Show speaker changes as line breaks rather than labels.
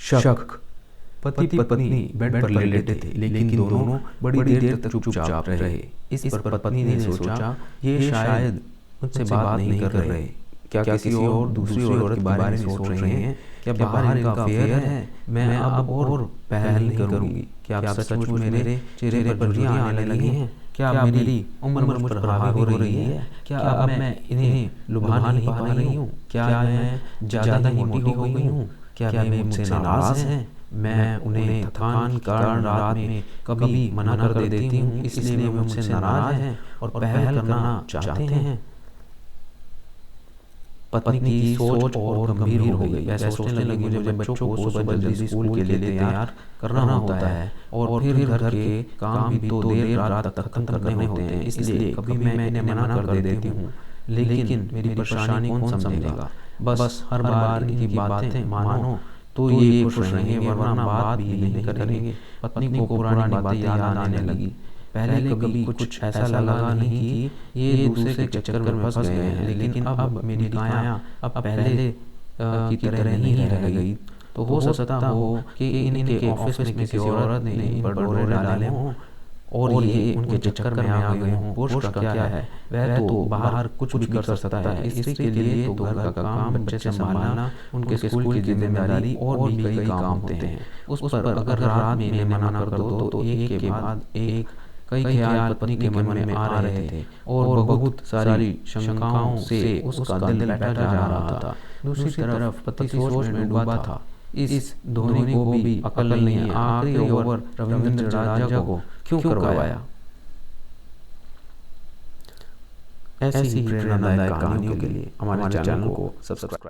शक। पति पत्नी बेड पर लेटे थे, लेकिन दोनों बड़ी देर तक चुपचाप रहे। इस पर पत्नी ने सोचा, ये शायद मुझसे बात नहीं कर रहे। क्या किसी और दूसरी औरत के बारे में सोच रहे हैं? क्या बाहर इनका अफेयर है? मैं अब और पहल नहीं करूंगी। क्या आप सचमुच मेरे चेहरे पर झुर्रियां आने लगी हैं? क्या मेरी उम्र मुझ पर हावी हो रही है? क्या अब मैं इन्हें लुभा नहीं पा रही हूँ? क्या मैं ज़्यादा ही मोटी हो गई हूँ? क्या वे मुझसे नाराज़ हैं? मैं उन्हें थकान के कारण रात में कभी मना कर देती हूँ, इसलिए वे मुझसे नाराज़ हैं और पहल करना चाहते हैं। पत्नी की सोच और गंभीर हो गई। वह सोचने लगी, मुझे बच्चों को सुबह जल्दी स्कूल के लिए तैयार करना होता है और फिर घर के काम भी तो देर रात तक खत्म करने होते हैं, इसलिए कभी मैं इन्हें मना कर देती हूँ, लेकिन मेरी परेशानी कौन समझेगा? बस हर बार इनकी बातें मानो तो ये खुश रहेंगे, वरना बात भी नहीं करेंगे। पत्नी को पुरानी बातें याद आने लगी। पहले कभी कुछ ऐसा लगा नहीं कि ये दूसरे के चक्कर में फंस गए हैं, लेकिन अब मेरी काया अब पहले की तरह नहीं रह गई। तो हो सकता हो कि इनके ऑफिस में किसी औरत ने इन पर डोरे डाले हों और ये उनके चक्कर में आ गए हों। पुरुष का क्या है, वह तो बाहर कुछ भी कर सकता है। स्त्री के लिए तो घर का काम, बच्चे संभालना, उनके स्कूल की जिम्मेदारी और भी कई काम होते हैं। उस पर अगर रात में इन्हें मना कर दो तो एक के बाद एक कई ख्याल पत्नी के मन में आ रहे थे और बहुत सारी शंकाओं से उसका दिल बैठा जा रहा था। दूसरी तरफ पति सोच में डूबा था। इस धोनी को भी अकल नहीं है, आखिरी ओवर रविंद्र जडेजा को क्यों करवाया? ऐसी ही प्रेरणादायक कहानियों के लिए हमारे चैनल को सब्सक्राइब